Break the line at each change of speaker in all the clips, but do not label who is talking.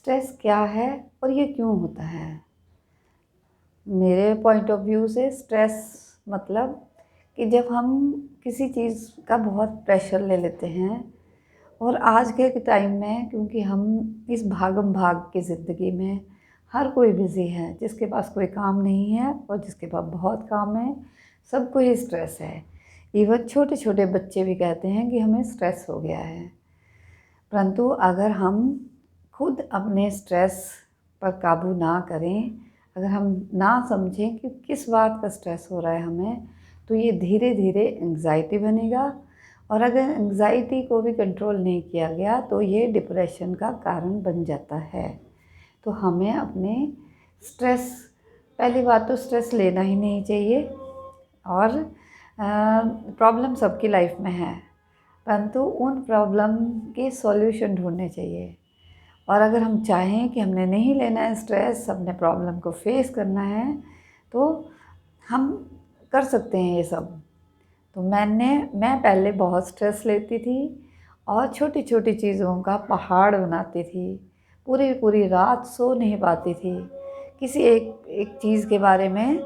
Stress क्या है और ये क्यों होता है? मेरे पॉइंट ऑफ व्यू से स्ट्रेस मतलब कि जब हम किसी चीज़ का बहुत प्रेशर ले लेते हैं। और आज के टाइम में क्योंकि हम इस भागम भाग की ज़िंदगी में हर कोई बिज़ी है, जिसके पास कोई काम नहीं है और जिसके पास बहुत काम है, सबको ही स्ट्रेस है। इवन छोटे छोटे बच्चे भी कहते हैं कि हमें स्ट्रेस हो गया है। परंतु अगर हम खुद अपने स्ट्रेस पर काबू ना करें, अगर हम ना समझें कि किस बात का स्ट्रेस हो रहा है हमें, तो ये धीरे धीरे एंग्जाइटी बनेगा। और अगर एंग्जाइटी को भी कंट्रोल नहीं किया गया तो ये डिप्रेशन का कारण बन जाता है। तो हमें अपने स्ट्रेस, पहली बात तो स्ट्रेस लेना ही नहीं चाहिए। और प्रॉब्लम सबकी लाइफ में है, परंतु उन प्रॉब्लम के सॉल्यूशन ढूंढने चाहिए। और अगर हम चाहें कि हमने नहीं लेना है स्ट्रेस, अपने प्रॉब्लम को फेस करना है, तो हम कर सकते हैं ये सब। तो मैं पहले बहुत स्ट्रेस लेती थी और छोटी छोटी चीज़ों का पहाड़ बनाती थी। पूरी पूरी रात सो नहीं पाती थी, किसी एक एक चीज़ के बारे में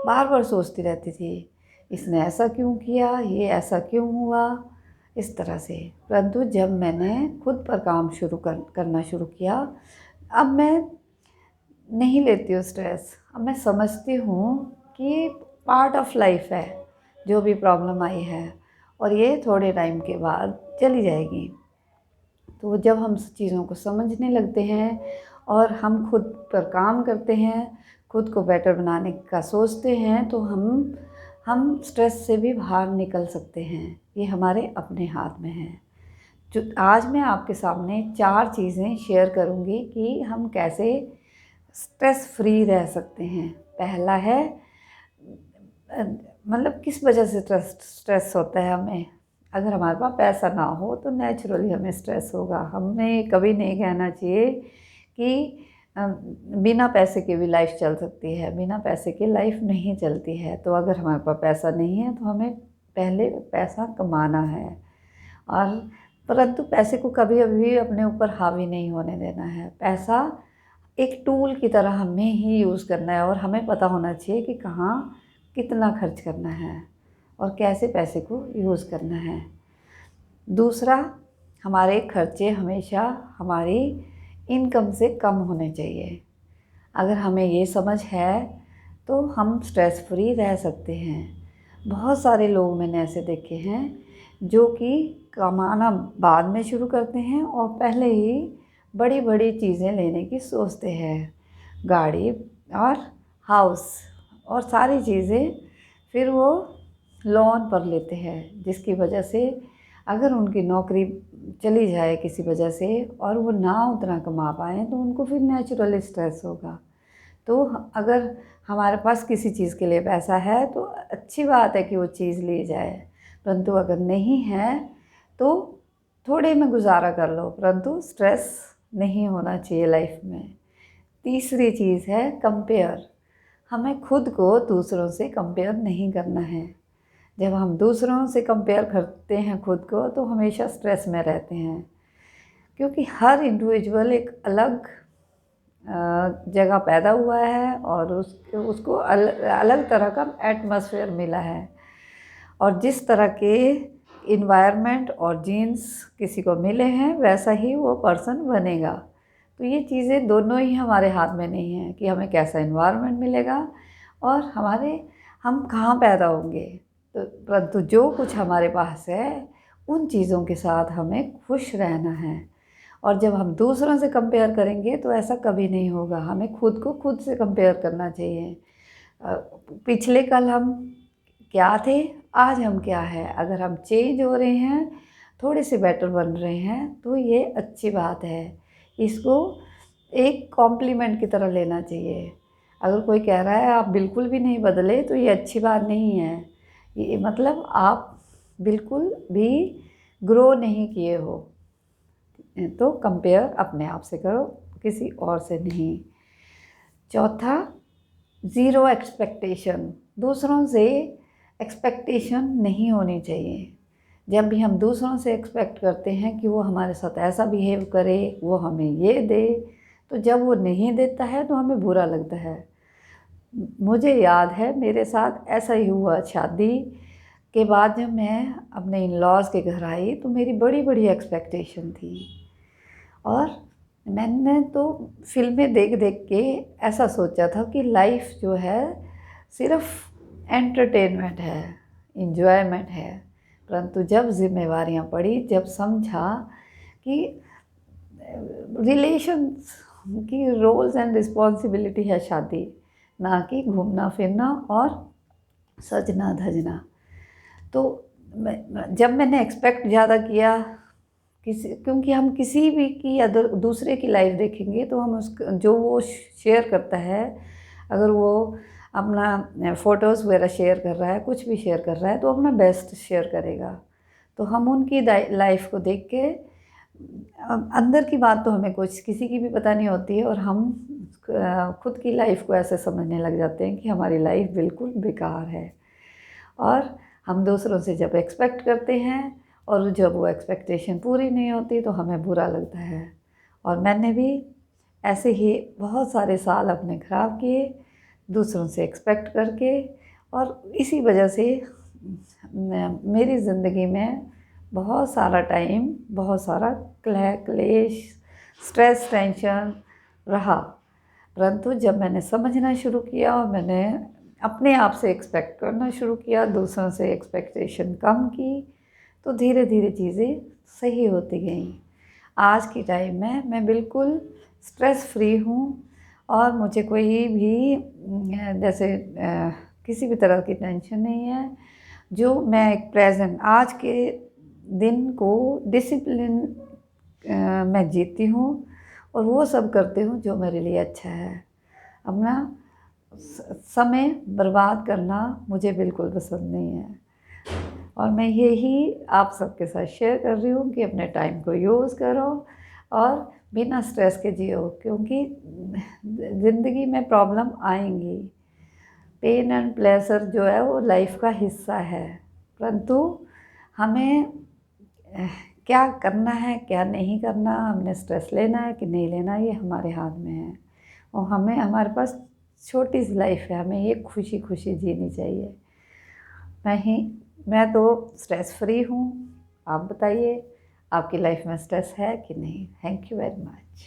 बार बार सोचती रहती थी। इसने ऐसा क्यों किया, ये ऐसा क्यों हुआ, इस तरह से। परंतु जब मैंने खुद पर काम करना शुरू किया, अब मैं नहीं लेती हूँ स्ट्रेस। अब मैं समझती हूँ कि पार्ट ऑफ लाइफ है, जो भी प्रॉब्लम आई है, और ये थोड़े टाइम के बाद चली जाएगी। तो जब हम चीज़ों को समझने लगते हैं और हम खुद पर काम करते हैं, खुद को बेटर बनाने का सोचते हैं, तो हम स्ट्रेस से भी बाहर निकल सकते हैं। ये हमारे अपने हाथ में है। जो आज मैं आपके सामने 4 चीज़ें शेयर करूँगी कि हम कैसे स्ट्रेस फ्री रह सकते हैं। पहला है मतलब किस वजह से स्ट्रेस होता है हमें। अगर हमारे पास पैसा ना हो तो नेचुरली हमें स्ट्रेस होगा। हमें कभी नहीं कहना चाहिए कि बिना पैसे के भी लाइफ चल सकती है, बिना पैसे के लाइफ नहीं चलती है। तो अगर हमारे पास पैसा नहीं है तो हमें पहले पैसा कमाना है, और परंतु पैसे को कभी भी अपने ऊपर हावी नहीं होने देना है। पैसा एक टूल की तरह हमें ही यूज़ करना है, और हमें पता होना चाहिए कि कहाँ कितना खर्च करना है और कैसे पैसे को यूज़ करना है। दूसरा, हमारे खर्चे हमेशा हमारी इनकम से कम होने चाहिए। अगर हमें ये समझ है तो हम स्ट्रेस फ्री रह सकते हैं। बहुत सारे लोग मैंने ऐसे देखे हैं जो कि कमाना बाद में शुरू करते हैं और पहले ही बड़ी बड़ी चीज़ें लेने की सोचते हैं, गाड़ी और हाउस और सारी चीज़ें, फिर वो लोन पर लेते हैं, जिसकी वजह से अगर उनकी नौकरी चली जाए किसी वजह से और वो ना उतना कमा पाएँ तो उनको फिर नेचुरली स्ट्रेस होगा। तो अगर हमारे पास किसी चीज़ के लिए पैसा है तो अच्छी बात है कि वो चीज़ ली जाए, परंतु अगर नहीं है तो थोड़े में गुजारा कर लो, परंतु स्ट्रेस नहीं होना चाहिए लाइफ में। तीसरी चीज़ है कंपेयर। हमें खुद को दूसरों से कंपेयर नहीं करना है। जब हम दूसरों से कंपेयर करते हैं खुद को तो हमेशा स्ट्रेस में रहते हैं, क्योंकि हर इंडिविजुअल एक अलग जगह पैदा हुआ है और उसको अलग तरह का एटमॉस्फेयर मिला है, और जिस तरह के इन्वायरमेंट और जीन्स किसी को मिले हैं वैसा ही वो पर्सन बनेगा। तो ये चीज़ें दोनों ही हमारे हाथ में नहीं है कि हमें कैसा इन्वायरमेंट मिलेगा और हम कहाँ पैदा होंगे। तो परंतु जो कुछ हमारे पास है उन चीज़ों के साथ हमें खुश रहना है। और जब हम दूसरों से कंपेयर करेंगे तो ऐसा कभी नहीं होगा। हमें खुद को खुद से कंपेयर करना चाहिए। पिछले कल हम क्या थे, आज हम क्या है। अगर हम चेंज हो रहे हैं, थोड़े से बेटर बन रहे हैं, तो ये अच्छी बात है। इसको एक कॉम्प्लीमेंट की तरह लेना चाहिए। अगर कोई कह रहा है आप बिल्कुल भी नहीं बदले तो ये अच्छी बात नहीं है। ये मतलब आप बिल्कुल भी ग्रो नहीं किए हो। तो कंपेयर अपने आप से करो, किसी और से नहीं। चौथा, ज़ीरो एक्सपेक्टेशन। दूसरों से एक्सपेक्टेशन नहीं होनी चाहिए। जब भी हम दूसरों से एक्सपेक्ट करते हैं कि वो हमारे साथ ऐसा बिहेव करे, वो हमें ये दे, तो जब वो नहीं देता है तो हमें बुरा लगता है। मुझे याद है मेरे साथ ऐसा ही हुआ। शादी के बाद जब मैं अपने इन लॉज़ के घर आई तो मेरी बड़ी बड़ी एक्सपेक्टेशन थी, और मैंने तो फिल्में देख देख के ऐसा सोचा था कि लाइफ जो है सिर्फ एंटरटेनमेंट है, इंजॉयमेंट है। परंतु जब जिम्मेवारियां पड़ी, जब समझा कि रिलेशंस की रोल्स एंड रिस्पॉन्सिबिलिटी है शादी, ना कि घूमना फिरना और सजना धजना, तो जब मैंने एक्सपेक्ट ज़्यादा किया क्योंकि हम किसी भी की अदर दूसरे की लाइफ देखेंगे तो हम उस जो वो शेयर करता है, अगर वो अपना फ़ोटोज़ वगैरह शेयर कर रहा है, कुछ भी शेयर कर रहा है, तो अपना बेस्ट शेयर करेगा। तो हम उनकी लाइफ को देख के अंदर की बात तो हमें कुछ किसी की भी पता नहीं होती है, और हम खुद की लाइफ को ऐसे समझने लग जाते हैं कि हमारी लाइफ बिल्कुल बेकार है। और हम दूसरों से जब एक्सपेक्ट करते हैं और जब वो एक्सपेक्टेशन पूरी नहीं होती तो हमें बुरा लगता है। और मैंने भी ऐसे ही बहुत सारे साल अपने ख़राब किए दूसरों से एक्सपेक्ट करके, और इसी वजह से मेरी ज़िंदगी में बहुत सारा टाइम, बहुत सारा क्लेश, स्ट्रेस, टेंशन रहा। परंतु जब मैंने समझना शुरू किया और मैंने अपने आप से एक्सपेक्ट करना शुरू किया, दूसरों से एक्सपेक्टेशन कम की, तो धीरे धीरे चीज़ें सही होती गईं। आज की टाइम में मैं बिल्कुल स्ट्रेस फ्री हूँ, और मुझे कोई भी जैसे किसी भी तरह की टेंशन नहीं है। जो मैं एक प्रेजेंट आज के दिन को डिसिप्लिन में जीती हूँ, और वो सब करती हूँ जो मेरे लिए अच्छा है। अपना समय बर्बाद करना मुझे बिल्कुल पसंद नहीं है, और मैं यही आप सबके साथ शेयर कर रही हूँ कि अपने टाइम को यूज़ करो और बिना स्ट्रेस के जियो, क्योंकि ज़िंदगी में प्रॉब्लम आएंगी। पेन एंड प्लेजर जो है वो लाइफ का हिस्सा है, परंतु हमें क्या करना है क्या नहीं करना, हमने स्ट्रेस लेना है कि नहीं लेना, ये हमारे हाथ में है। और हमारे पास छोटी सी लाइफ है, हमें ये खुशी खुशी जीनी चाहिए। मैं तो स्ट्रेस फ्री हूँ। आप बताइए, आपकी लाइफ में स्ट्रेस है कि नहीं? Thank you very much.